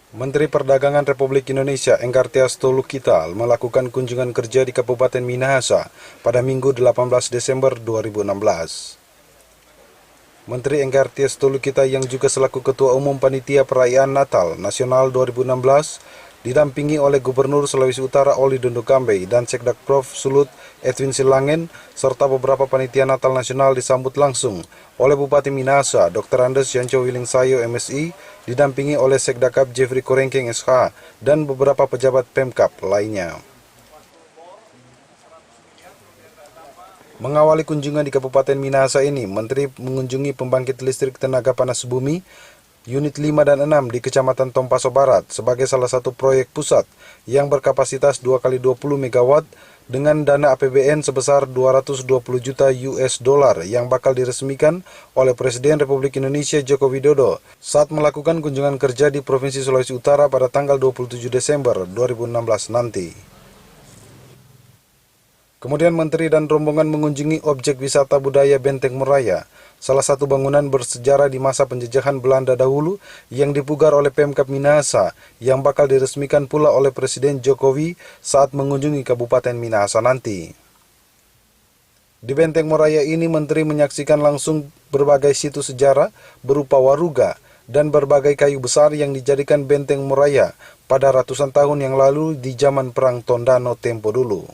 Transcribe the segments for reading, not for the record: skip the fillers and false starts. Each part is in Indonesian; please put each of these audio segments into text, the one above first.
Menteri Perdagangan Republik Indonesia Enggar Tias Tolukita melakukan kunjungan kerja di Kabupaten Minahasa pada Minggu 18 Desember 2016. Menteri Enggar Tias Tolukita yang juga selaku Ketua Umum Panitia Perayaan Natal Nasional 2016 didampingi oleh Gubernur Sulawesi Utara Oli Dondo Kambe dan Sekdak Prof Sulut Edwin Silangen serta beberapa panitia Natal Nasional disambut langsung oleh Bupati Minahasa Dr. Andes Yanco Wilingsayo MSI didampingi oleh Sekdakap Jeffrey Korengkeng SH dan beberapa pejabat Pemkab lainnya. Mengawali kunjungan di Kabupaten Minahasa ini, Menteri mengunjungi pembangkit listrik tenaga panas bumi Unit 5 dan 6 di Kecamatan Tompaso Barat sebagai salah satu proyek pusat yang berkapasitas 2x20 MW dengan dana APBN sebesar 220 juta US dollar yang bakal diresmikan oleh Presiden Republik Indonesia Joko Widodo saat melakukan kunjungan kerja di Provinsi Sulawesi Utara pada tanggal 27 Desember 2016 nanti. Kemudian Menteri dan rombongan mengunjungi objek wisata budaya Benteng Moraya, salah satu bangunan bersejarah di masa penjajahan Belanda dahulu yang dipugar oleh Pemkab Minahasa yang bakal diresmikan pula oleh Presiden Jokowi saat mengunjungi Kabupaten Minahasa nanti. Di Benteng Moraya ini Menteri menyaksikan langsung berbagai situs sejarah berupa waruga dan berbagai kayu besar yang dijadikan Benteng Moraya pada ratusan tahun yang lalu di zaman Perang Tondano tempo dulu.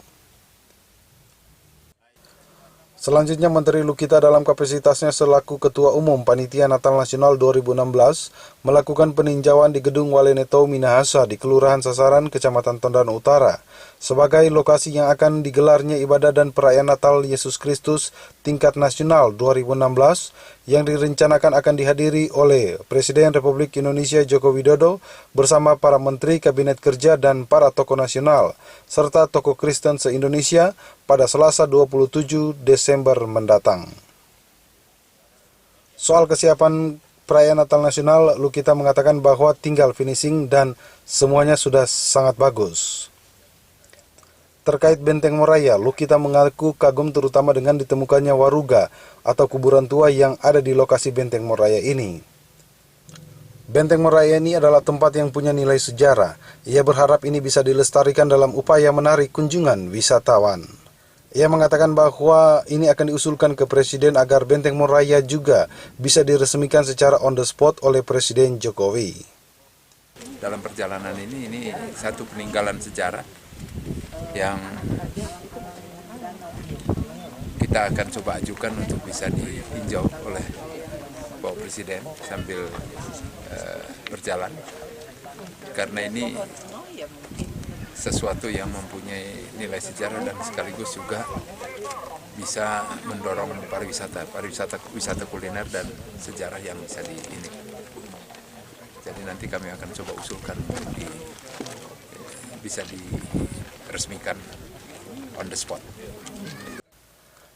Selanjutnya Menteri Lukita dalam kapasitasnya selaku Ketua Umum Panitia Natal Nasional 2016 melakukan peninjauan di Gedung Walenetau Minahasa di Kelurahan Sasaran, Kecamatan Tondano Utara sebagai lokasi yang akan digelarnya ibadah dan perayaan Natal Yesus Kristus tingkat nasional 2016 yang direncanakan akan dihadiri oleh Presiden Republik Indonesia Joko Widodo bersama para Menteri Kabinet Kerja dan para tokoh nasional serta tokoh Kristen se-Indonesia pada Selasa 27 Desember mendatang. Soal kesiapan perayaan Natal Nasional, Lukita mengatakan bahwa tinggal finishing dan semuanya sudah sangat bagus. Terkait Benteng Moraya, Lukita mengaku kagum terutama dengan ditemukannya waruga atau kuburan tua yang ada di lokasi Benteng Moraya ini. Benteng Moraya ini adalah tempat yang punya nilai sejarah. Ia berharap ini bisa dilestarikan dalam upaya menarik kunjungan wisatawan. Ia mengatakan bahwa ini akan diusulkan ke Presiden agar Benteng Moraya juga bisa diresmikan secara on the spot oleh Presiden Jokowi. Dalam perjalanan ini satu peninggalan sejarah yang kita akan coba ajukan untuk bisa ditinjau oleh Bapak Presiden sambil berjalan, karena ini sesuatu yang mempunyai nilai sejarah dan sekaligus juga bisa mendorong wisata kuliner dan sejarah yang bisa ini. Jadi nanti kami akan coba usulkan untuk bisa diresmikan on the spot.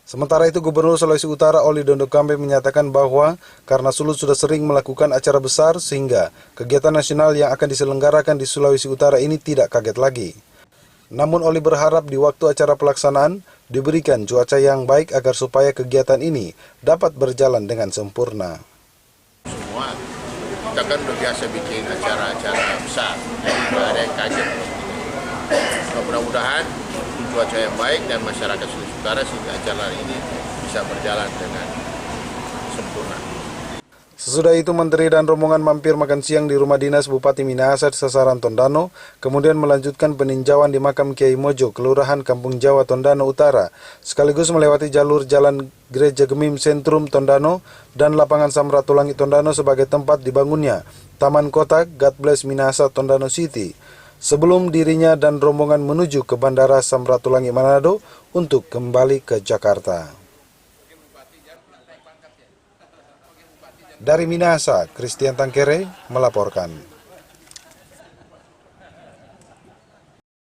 Sementara itu, Gubernur Sulawesi Utara Oli Dondo Kambe menyatakan bahwa karena Sulut sudah sering melakukan acara besar sehingga kegiatan nasional yang akan diselenggarakan di Sulawesi Utara ini tidak kaget lagi. Namun Oli berharap di waktu acara pelaksanaan diberikan cuaca yang baik agar supaya kegiatan ini dapat berjalan dengan sempurna. Semua kita kan udah biasa bikin acara-acara besar, nggak ada yang kaget. Mudah-mudahan cuaca yang baik dan masyarakat Sulawesi Utara sehingga acara ini bisa berjalan dengan sempurna. Sesudah itu Menteri dan rombongan mampir makan siang di rumah dinas Bupati Minahasa di Sasaran Tondano, kemudian melanjutkan peninjauan di makam Kiai Mojo, Kelurahan Kampung Jawa Tondano Utara, sekaligus melewati jalur jalan Gereja Gemim Sentrum Tondano dan lapangan Samratulangi Tondano sebagai tempat dibangunnya Taman Kota God Bless Minahasa Tondano City, sebelum dirinya dan rombongan menuju ke Bandara Samratulangi Manado untuk kembali ke Jakarta. Dari Minahasa, Christian Tangkere melaporkan.